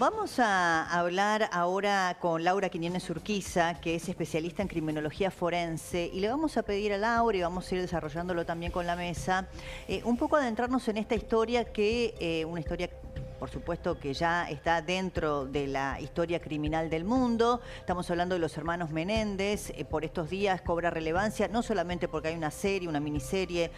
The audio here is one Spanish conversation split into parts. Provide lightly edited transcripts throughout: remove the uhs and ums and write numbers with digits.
vamos a hablar ahora con Laura Quiñones Urquiza, que es especialista en criminología forense, y le vamos a pedir a Laura, y vamos a ir desarrollándolo también con la mesa, un poco adentrarnos en esta historia una historia, por supuesto, que ya está dentro de la historia criminal del mundo. Estamos hablando de los hermanos Menéndez. Por estos días cobra relevancia, no solamente porque hay una serie, una miniserie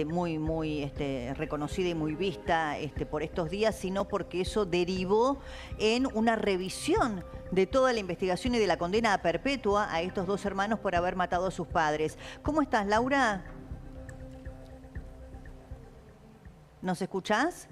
muy reconocida y muy vista por estos días, sino porque eso derivó en una revisión de toda la investigación y de la condena a perpetua a estos dos hermanos por haber matado a sus padres. ¿Cómo estás, Laura? ¿Nos escuchás?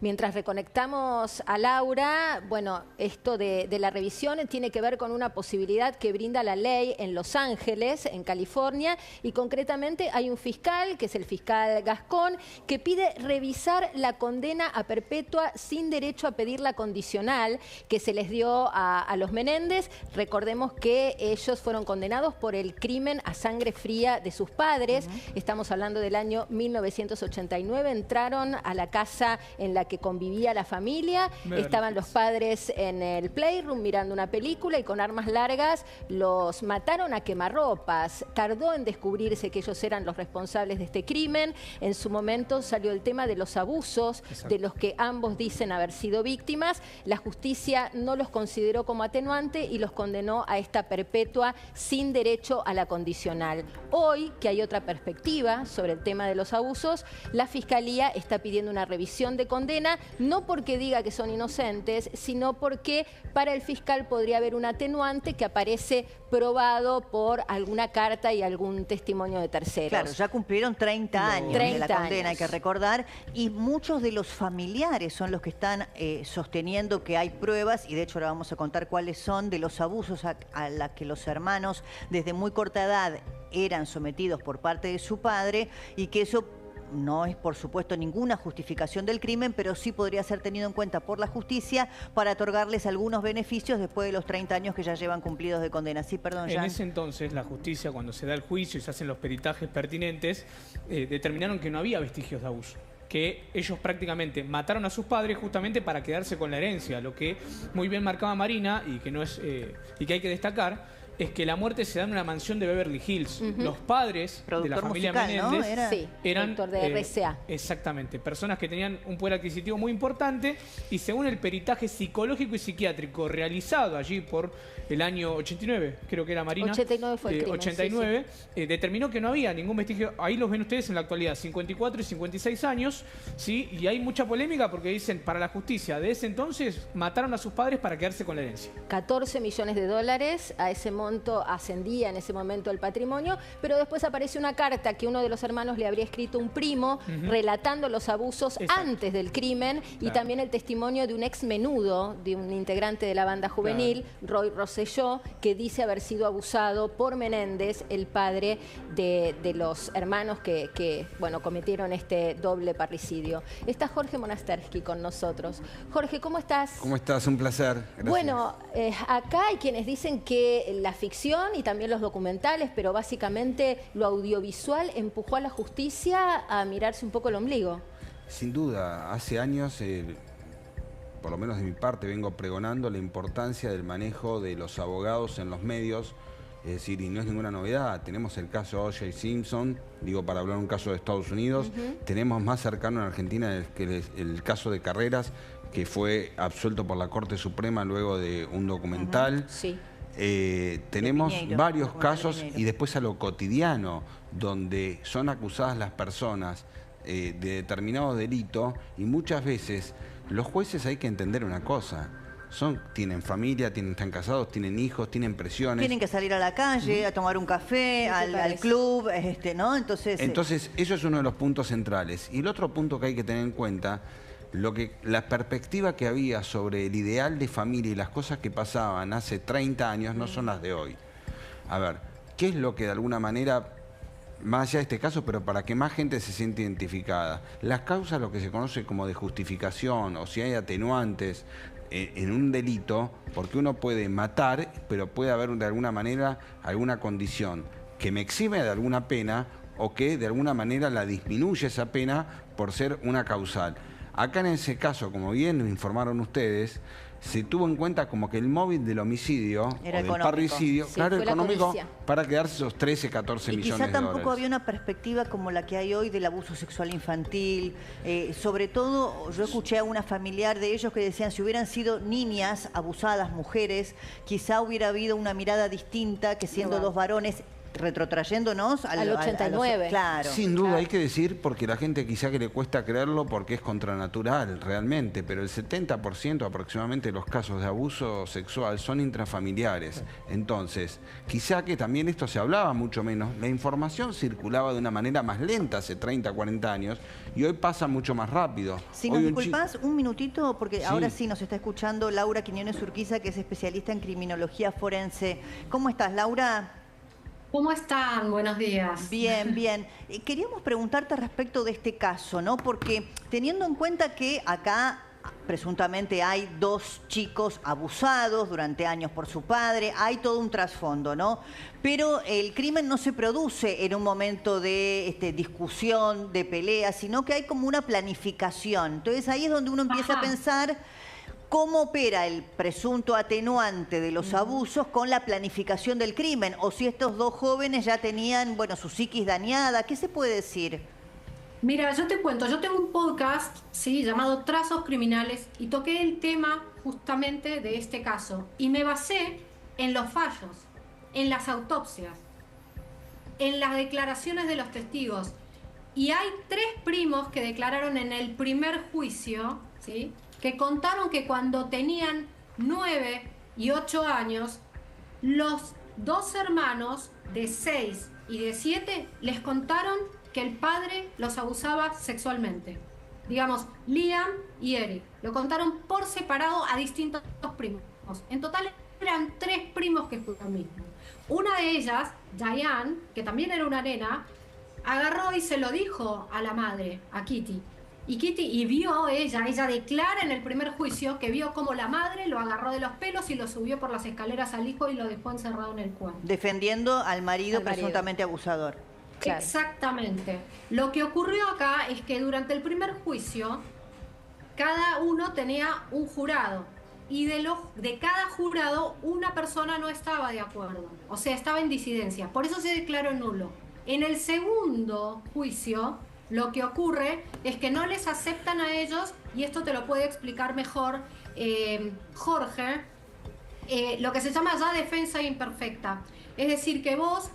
Mientras reconectamos a Laura, bueno, esto de la revisión tiene que ver con una posibilidad que brinda la ley en Los Ángeles, en California, y concretamente hay un fiscal, que es el fiscal Gascón, que pide revisar la condena a perpetua sin derecho a pedir la condicional que se les dio a los Menéndez. Recordemos que ellos fueron condenados por el crimen a sangre fría de sus padres. Estamos hablando del año 1989. Entraron a la casa en la que convivía la familia, estaban los padres en el playroom mirando una película y con armas largas los mataron a quemarropas. Tardó en descubrirse que ellos eran los responsables de este crimen. En su momento salió el tema de los abusos de los que ambos dicen haber sido víctimas. La justicia no los consideró como atenuante y los condenó a esta perpetua sin derecho a la condicional. Hoy, que hay otra perspectiva sobre el tema de los abusos, la Fiscalía está pidiendo una revisión de condena, no porque diga que son inocentes, sino porque para el fiscal podría haber un atenuante que aparece probado por alguna carta y algún testimonio de terceros. Claro, ya cumplieron 30 años de la condena, hay que recordar, y muchos de los familiares son los que están sosteniendo que hay pruebas, y de hecho ahora vamos a contar cuáles son, de los abusos a los que los hermanos desde muy corta edad eran sometidos por parte de su padre, y que eso no es, por supuesto, ninguna justificación del crimen, pero sí podría ser tenido en cuenta por la justicia para otorgarles algunos beneficios después de los 30 años que ya llevan cumplidos de condena. Sí, perdón, Jan. En ese entonces, la justicia, cuando se da el juicio y se hacen los peritajes pertinentes, determinaron que no había vestigios de abuso, que ellos prácticamente mataron a sus padres justamente para quedarse con la herencia. Lo que muy bien marcaba Marina y que no es y que hay que destacar es que la muerte se da en una mansión de Beverly Hills. Los padres de la familia musical, Menéndez, ¿no? Eran productor de RCA. Exactamente, personas que tenían un poder adquisitivo muy importante, y según el peritaje psicológico y psiquiátrico realizado allí por el año 89, creo que era Marina. 89 fue el crimen, 89, determinó que no había ningún vestigio. Ahí los ven ustedes en la actualidad, 54 y 56 años, ¿sí? Y hay mucha polémica porque dicen, para la justicia de ese entonces, mataron a sus padres para quedarse con la herencia. 14 millones de dólares, a ese monto ascendía en ese momento el patrimonio, pero después aparece una carta que uno de los hermanos le habría escrito a un primo relatando los abusos antes del crimen, y también el testimonio de un ex menudo, de un integrante de la banda juvenil, Roy Rosselló, que dice haber sido abusado por Menéndez, el padre de los hermanos que cometieron este doble parricidio. Está Jorge Monastersky con nosotros. Jorge, ¿cómo estás? ¿Cómo estás? Un placer. Gracias. Bueno, acá hay quienes dicen que la ficción y también los documentales, pero básicamente lo audiovisual, empujó a la justicia a mirarse un poco el ombligo. Sin duda, hace años, por lo menos de mi parte, vengo pregonando la importancia del manejo de los abogados en los medios. Es decir, y no es ninguna novedad, tenemos el caso O.J. Simpson, digo, para hablar un caso de Estados Unidos, tenemos más cercano en Argentina el caso de Carreras, que fue absuelto por la Corte Suprema luego de un documental. Sí. Tenemos varios casos, y después a lo cotidiano, donde son acusadas las personas de determinado delito, y muchas veces los jueces, hay que entender una cosa: tienen familia, están casados, tienen hijos, tienen presiones. Tienen que salir a la calle, a tomar un café, al club, ¿no? Entonces, eso es uno de los puntos centrales. Y el otro punto que hay que tener en cuenta, la perspectiva que había sobre el ideal de familia y las cosas que pasaban hace 30 años no son las de hoy. A ver, ¿qué es lo que de alguna manera, más allá de este caso, pero para que más gente se siente identificada? Las causas, lo que se conoce como de justificación, o si hay atenuantes en un delito, porque uno puede matar, pero puede haber de alguna manera alguna condición que me exime de alguna pena, o que de alguna manera la disminuye esa pena por ser una causal. Acá en ese caso, como bien me informaron ustedes, se tuvo en cuenta como que el móvil del homicidio Era o del económico. parricidio, Sí, claro, fue la económico, codicia. para quedarse esos 13, 14 Y millones quizá de tampoco dólares. había una perspectiva como la que hay hoy del abuso sexual infantil. Sobre todo, yo escuché a una familiar de ellos que decían, si hubieran sido niñas abusadas, mujeres, quizá hubiera habido una mirada distinta que siendo Claro. dos varones, retrotrayéndonos Al 89. claro. Sin duda, Claro. hay que decir, porque la gente quizá que le cuesta creerlo porque es contranatural realmente, pero el 70% aproximadamente de los casos de abuso sexual son intrafamiliares. Entonces, quizá que también esto se hablaba mucho menos, la información circulaba de una manera más lenta hace 30, 40 años y hoy pasa mucho más rápido. Si Hoy nos un disculpás un minutito, porque Sí. ahora sí nos está escuchando Laura Quiñones Urquiza, que es especialista en criminología forense. ¿Cómo estás, Laura? ¿Cómo están? Buenos días. Bien, bien. Queríamos preguntarte respecto de este caso, ¿no? Porque teniendo en cuenta que acá presuntamente hay dos chicos abusados durante años por su padre, hay todo un trasfondo, ¿no? Pero el crimen no se produce en un momento de discusión, de pelea, sino que hay como una planificación. Entonces ahí es donde uno empieza a pensar cómo opera el presunto atenuante de los abusos con la planificación del crimen, o si estos dos jóvenes ya tenían, bueno, su psiquis dañada. ¿Qué se puede decir? Mira, yo te cuento, yo tengo un podcast, sí, llamado Trazos Criminales, y toqué el tema justamente de este caso. Y me basé en los fallos, en las autopsias, en las declaraciones de los testigos. Y hay 3 primos que declararon en el primer juicio, ¿sí?, que contaron que cuando tenían 9 y 8 años, los 2 hermanos de 6 y de 7 les contaron que el padre los abusaba sexualmente. Digamos, Liam y Eric. Lo contaron por separado a distintos primos. En total eran 3 primos que fue lo mismo. Una de ellas, Diane, que también era una nena, agarró y se lo dijo a la madre, a Kitty. Y vio ella declara en el primer juicio que vio cómo la madre lo agarró de los pelos y lo subió por las escaleras al hijo y lo dejó encerrado en el cuarto. Defendiendo al marido Al marido. presuntamente abusador. Claro. Exactamente. Lo que ocurrió acá es que durante el primer juicio, cada uno tenía un jurado. Y de cada jurado, una persona no estaba de acuerdo. O sea, estaba en disidencia. Por eso se declaró nulo. En el segundo juicio, lo que ocurre es que no les aceptan a ellos, y esto te lo puede explicar mejor Jorge, lo que se llama ya defensa imperfecta. Es decir, que vos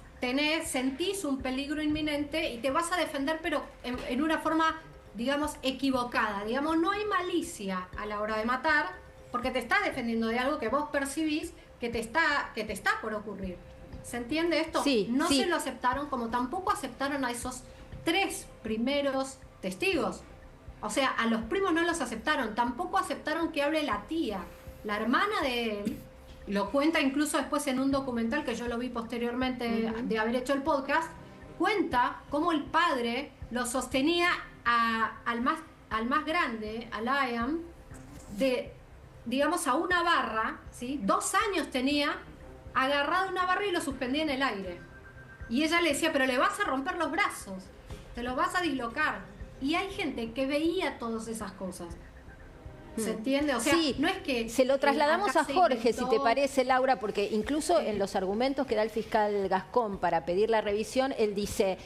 sentís un peligro inminente y te vas a defender, pero en una forma, digamos, equivocada. Digamos, no hay malicia a la hora de matar, porque te estás defendiendo de algo que vos percibís que te está por ocurrir. ¿Se entiende esto? Sí, no sí. se lo aceptaron, como tampoco aceptaron a esos 3 primeros testigos. O sea, a los primos no los aceptaron, tampoco aceptaron que hable la tía, la hermana de él. Lo cuenta incluso después en un documental que yo lo vi posteriormente de haber hecho el podcast. Cuenta cómo el padre lo sostenía al más grande, a Liam, digamos, a una barra, ¿sí? 2 años tenía agarrado a una barra y lo suspendía en el aire. Y ella le decía, pero le vas a romper los brazos, te los vas a dislocar. Y hay gente que veía todas esas cosas. ¿Se entiende? O sea, Sí, no es que... se lo trasladamos acá a se Jorge, si inventó- te parece, Laura, porque incluso en los argumentos que da el fiscal Gascón para pedir la revisión, él dice,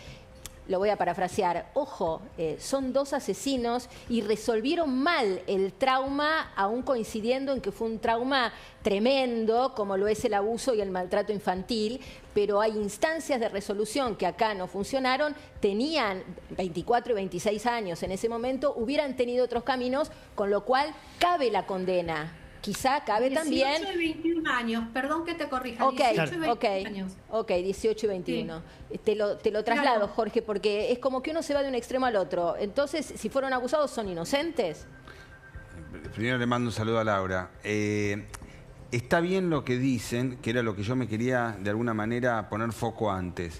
lo voy a parafrasear, ojo, son 2 asesinos y resolvieron mal el trauma, aún coincidiendo en que fue un trauma tremendo, como lo es el abuso y el maltrato infantil, pero hay instancias de resolución que acá no funcionaron, tenían 24 y 26 años en ese momento, hubieran tenido otros caminos, con lo cual cabe la condena. Quizá cabe 18 también... y 21 años, perdón que te corrija, Ok, 18 y 21 ok, años. ok, 18 y 21. Te lo traslado, Claro. Jorge, porque es como que uno se va de un extremo al otro. Entonces, si fueron abusados, ¿son inocentes? Primero le mando un saludo a Laura. Está bien lo que dicen, que era lo que yo me quería de alguna manera poner foco antes.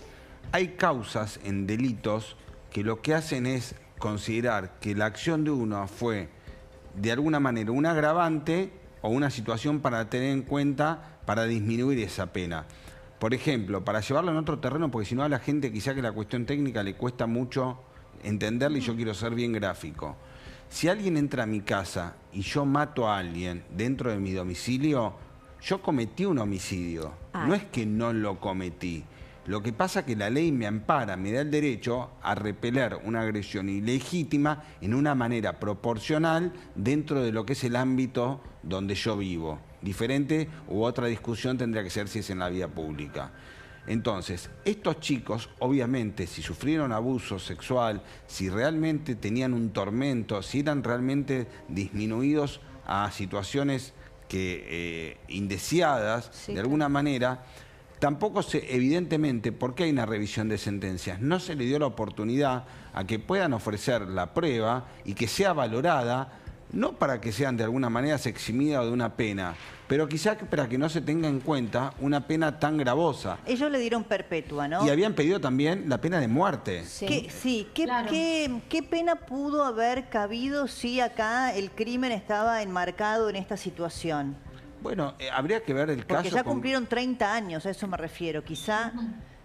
Hay causas en delitos que lo que hacen es considerar que la acción de uno fue de alguna manera un agravante o una situación para tener en cuenta para disminuir esa pena. Por ejemplo, para llevarlo en otro terreno, porque si no a la gente quizá que la cuestión técnica le cuesta mucho entenderla y yo quiero ser bien gráfico. Si alguien entra a mi casa y yo mato a alguien dentro de mi domicilio, yo cometí un homicidio. No es que no lo cometí. Lo que pasa es que la ley me ampara, me da el derecho a repeler una agresión ilegítima en una manera proporcional dentro de lo que es el ámbito donde yo vivo. Diferente u otra discusión tendría que ser si es en la vía pública. Entonces, estos chicos, obviamente, si sufrieron abuso sexual, si realmente tenían un tormento, si eran realmente disminuidos a situaciones que indeseadas, de alguna manera, tampoco evidentemente, porque hay una revisión de sentencias, no se le dio la oportunidad a que puedan ofrecer la prueba y que sea valorada, no para que sean de alguna manera eximidas de una pena, pero quizás para que no se tenga en cuenta una pena tan gravosa. Ellos le dieron perpetua, ¿no? Y habían pedido también la pena de muerte. ¿Qué pena pudo haber cabido si acá el crimen estaba enmarcado en esta situación? Bueno, habría que ver el caso. Porque ya cumplieron 30 años, a eso me refiero, quizá.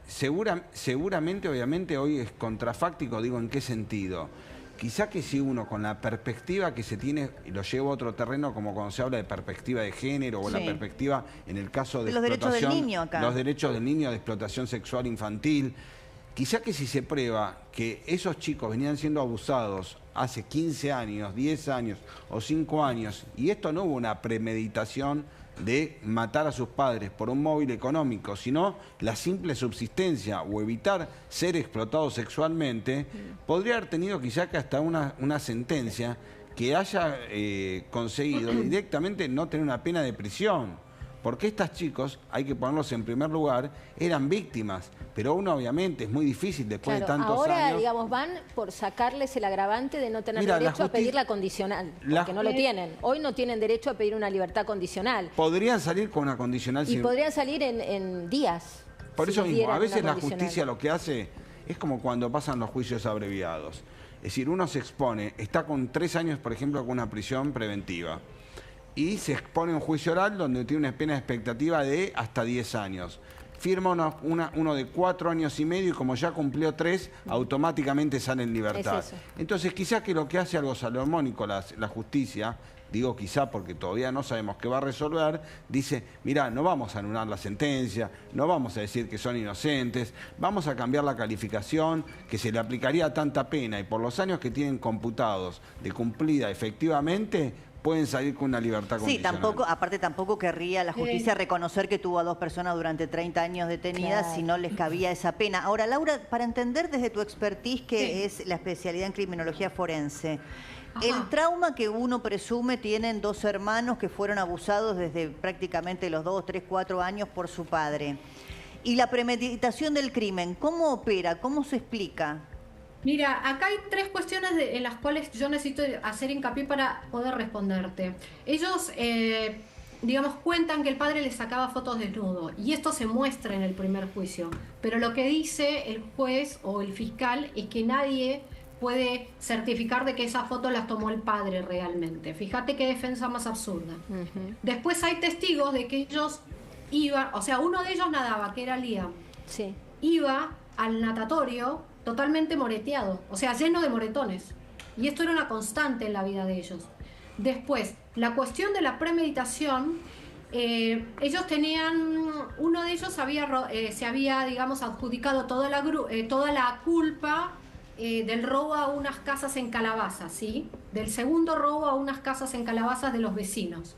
Seguramente, obviamente, hoy es contrafáctico, digo, ¿en qué sentido? Quizá que si uno con la perspectiva que se tiene, y lo llevo a otro terreno, como cuando se habla de perspectiva de género o la perspectiva en el caso de los derechos del niño acá. Los derechos del niño, de explotación sexual infantil. Quizá que si se prueba que esos chicos venían siendo abusados hace 15 años, 10 años o 5 años, y esto no hubo una premeditación de matar a sus padres por un móvil económico, sino la simple subsistencia o evitar ser explotados sexualmente, podría haber tenido quizá que hasta una sentencia que haya conseguido directamente no tener una pena de prisión. Porque estos chicos, hay que ponerlos en primer lugar, eran víctimas, pero uno obviamente es muy difícil después de tantos años. Ahora, digamos, van por sacarles el agravante de no tener derecho a pedir la condicional, porque no lo tienen. Hoy no tienen derecho a pedir una libertad condicional. Podrían salir con una condicional. Y podrían salir en días. Por eso mismo, a veces la justicia lo que hace es como cuando pasan los juicios abreviados. Es decir, uno se expone, está con 3 años, por ejemplo, con una prisión preventiva. Y se expone un juicio oral donde tiene una pena expectativa de hasta 10 años. Firma uno de 4 años y medio y como ya cumplió 3, automáticamente sale en libertad. Entonces quizás que lo que hace algo salomónico la justicia, digo quizá porque todavía no sabemos qué va a resolver, dice, mirá, no vamos a anular la sentencia, no vamos a decir que son inocentes, vamos a cambiar la calificación que se le aplicaría tanta pena y por los años que tienen computados de cumplida efectivamente, pueden salir con una libertad condicional. Sí, aparte tampoco querría la justicia reconocer que tuvo a 2 personas durante 30 años detenidas si no les cabía esa pena. Ahora, Laura, para entender desde tu expertise, que es la especialidad en criminología forense, el trauma que uno presume tienen 2 hermanos que fueron abusados desde prácticamente los 2, 3, 4 años por su padre. Y la premeditación del crimen, ¿cómo opera? ¿Cómo se explica? Mira, acá hay 3 cuestiones en las cuales yo necesito hacer hincapié para poder responderte. Ellos, digamos, cuentan que el padre les sacaba fotos desnudo y esto se muestra en el primer juicio. Pero lo que dice el juez o el fiscal es que nadie puede certificar de que esas fotos las tomó el padre realmente. Fíjate qué defensa más absurda. Después hay testigos de que ellos iban, o sea, uno de ellos nadaba, que era Liam. Iba al natatorio totalmente moreteado, o sea, lleno de moretones. Y esto era una constante en la vida de ellos. Después, la cuestión de la premeditación, ellos tenían, uno de ellos se había, digamos, adjudicado toda la culpa del robo a unas casas en Calabazas, ¿sí? Del segundo robo a unas casas en Calabazas de los vecinos.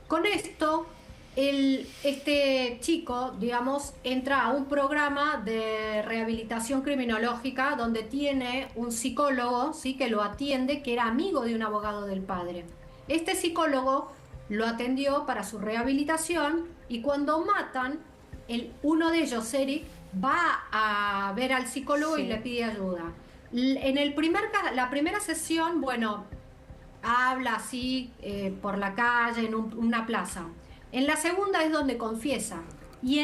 Con esto, este chico, digamos, entra a un programa de rehabilitación criminológica donde tiene un psicólogo, ¿sí?, que lo atiende, que era amigo de un abogado del padre. Este psicólogo lo atendió para su rehabilitación y cuando matan, uno de ellos, Eric, va a ver al psicólogo y le pide ayuda. La primera sesión, bueno, habla así por la calle, en una plaza. En la segunda es donde confiesa. Y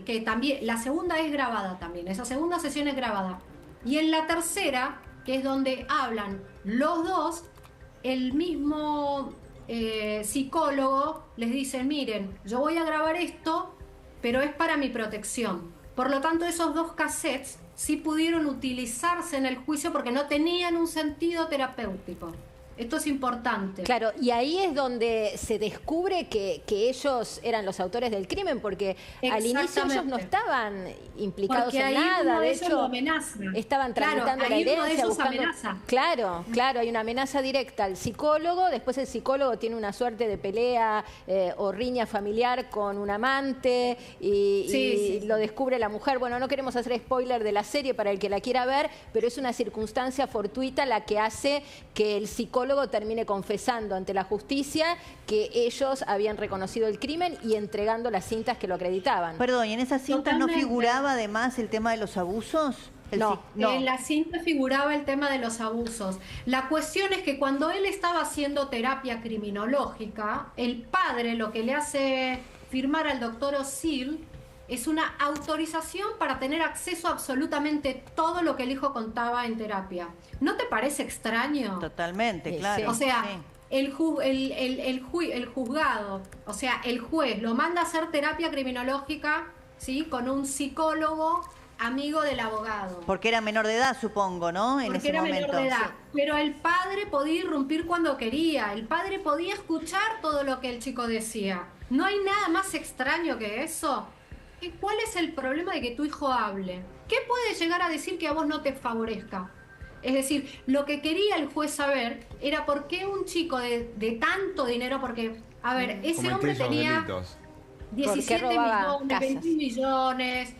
que también, la segunda es grabada también. Esa segunda sesión es grabada. Y en la tercera, que es donde hablan los dos, el mismo psicólogo les dice, miren, yo voy a grabar esto, pero es para mi protección. Por lo tanto, esos 2 cassettes sí pudieron utilizarse en el juicio porque no tenían un sentido terapéutico. Esto es importante. Claro, y ahí es donde se descubre que ellos eran los autores del crimen, porque al inicio ellos no estaban implicados porque en ahí nada, uno de ellos lo hecho amenaza. estaban Claro, tramitando la ahí uno de herencia, ellos buscando... amenaza. Claro, claro, hay una amenaza directa al psicólogo, después el psicólogo tiene una suerte de pelea o riña familiar con un amante y lo descubre la mujer. Bueno, no queremos hacer spoiler de la serie para el que la quiera ver, pero es una circunstancia fortuita la que hace que el psicólogo termine confesando ante la justicia que ellos habían reconocido el crimen y entregando las cintas que lo acreditaban. Perdón, ¿y en esas cintas no figuraba además el tema de los abusos? No. En la cinta figuraba el tema de los abusos. La cuestión es que cuando él estaba haciendo terapia criminológica, el padre lo que le hace firmar al doctor O'Seal es una autorización para tener acceso a absolutamente todo lo que el hijo contaba en terapia. ¿No te parece extraño? Totalmente, claro. Sí. O sea, sí. el juzgado, o sea, el juez lo manda a hacer terapia criminológica, ¿sí? Con un psicólogo amigo del abogado. Porque era menor de edad, supongo, ¿no? En Porque ese era momento. menor de edad. Sí. Pero el padre podía irrumpir cuando quería. El padre podía escuchar todo lo que el chico decía. No hay nada más extraño que eso. ¿Y cuál es el problema de que tu hijo hable? ¿Qué puede llegar a decir que a vos no te favorezca? Es decir, lo que quería el juez saber era por qué un chico de tanto dinero, porque, a ver, ese Cometí hombre esos tenía delitos. 17 robaba millones, casas. 21 millones,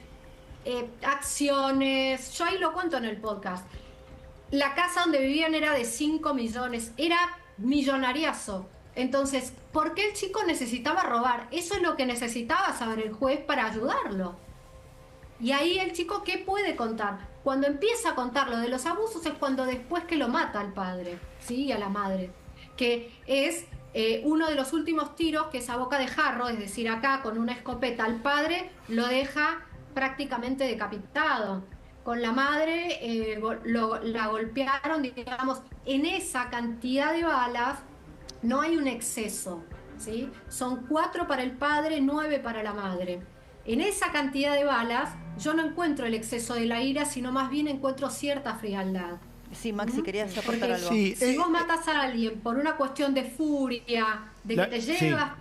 acciones, yo ahí lo cuento en el podcast. La casa donde vivían era de 5 millones, era millonariazo. Entonces, ¿por qué el chico necesitaba robar? Eso es lo que necesitaba saber el juez para ayudarlo. Y ahí el chico, ¿qué puede contar? Cuando empieza a contar lo de los abusos es cuando después que lo mata al padre, ¿sí? Y a la madre. Que es uno de los últimos tiros, que es a boca de jarro, es decir, acá con una escopeta al padre, lo deja prácticamente decapitado. Con la madre la golpearon, digamos, en esa cantidad de balas no hay un exceso, ¿sí? Son 4 para el padre, 9 para la madre. En esa cantidad de balas yo no encuentro el exceso de la ira, sino más bien encuentro cierta frialdad. Sí, Maxi, querías aportar Porque algo. Sí, si vos matas a alguien por una cuestión de furia, de que te llevas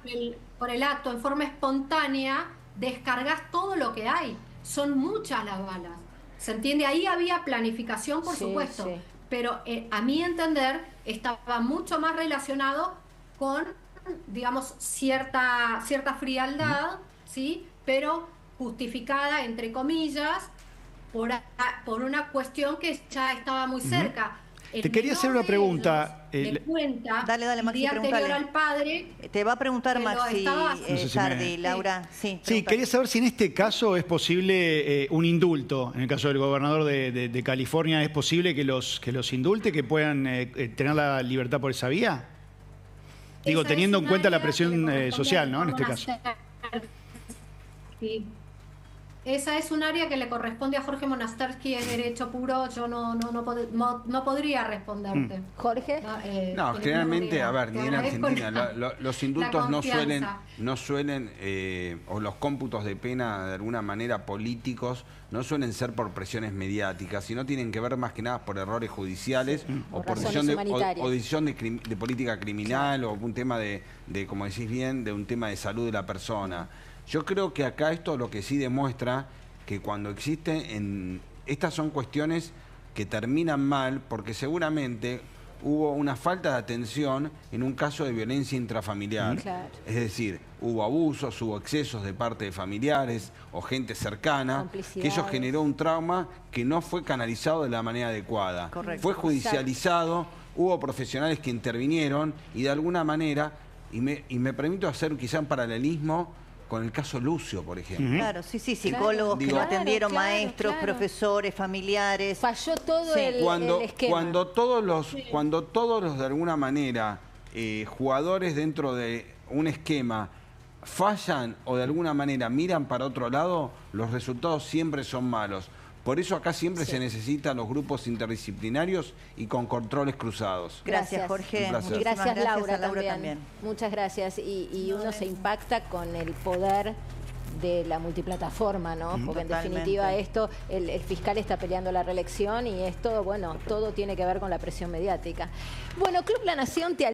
por el acto en forma espontánea, descargas todo lo que hay. Son muchas las balas. ¿Se entiende? Ahí había planificación, por supuesto. Sí. Pero a mi entender estaba mucho más relacionado con, digamos, cierta frialdad, ¿sí? Pero justificada, entre comillas, por una cuestión que ya estaba muy cerca. Te quería hacer una pregunta. Le cuenta Dale, el Maxi, día anterior preguntale. al padre. Te va a preguntar que lo Maxi, estaba- No sé si Sardi, me- Laura. Sí, Sí, preguntale. quería saber si en este caso es posible un indulto. En el caso del gobernador de California, ¿es posible que los indulte, que puedan tener la libertad por esa vía? Digo, Esa teniendo es en un cuenta la área que presión le corresponde social, a ¿no? En este caso. Monastersky. Sí. Esa es un área que le corresponde a Jorge Monastersky, es derecho puro, yo no podría responderte. Jorge. No, tiene generalmente, plena a ver, movilidad. ni en Te agradezco Argentina, los indultos no confianza. suelen, o los cómputos de pena de alguna manera políticos, no suelen ser por presiones mediáticas, sino tienen que ver más que nada por errores judiciales o Por por razones humanitarias. decisión de política criminal o un tema de, como decís bien, de un tema de salud de la persona. Yo creo que acá esto lo que sí demuestra que cuando estas son cuestiones que terminan mal porque seguramente hubo una falta de atención en un caso de violencia intrafamiliar. Claro. Es decir, hubo abusos, hubo excesos de parte de familiares o gente cercana, que eso Complicidades. generó un trauma que no fue canalizado de la manera adecuada. Correcto. Fue judicializado, hubo profesionales que intervinieron y de alguna manera, y me permito hacer quizá un paralelismo con el caso Lucio, por ejemplo. Claro, sí, psicólogos que Digo- lo atendieron, Claro, maestros, claro. profesores, familiares. Falló todo Sí. el esquema. Cuando todos los de alguna manera jugadores dentro de un esquema fallan o de alguna manera miran para otro lado, los resultados siempre son malos. Por eso acá siempre se necesitan los grupos interdisciplinarios y con controles cruzados. Gracias, Jorge. Un placer. Y Muchísimas gracias, Laura, a Laura también. Muchas gracias. Y uno se impacta con el poder de la multiplataforma, ¿no? Porque en Totalmente. definitiva esto, el fiscal está peleando la reelección y esto, bueno, todo tiene que ver con la presión mediática. Bueno, Club La Nación te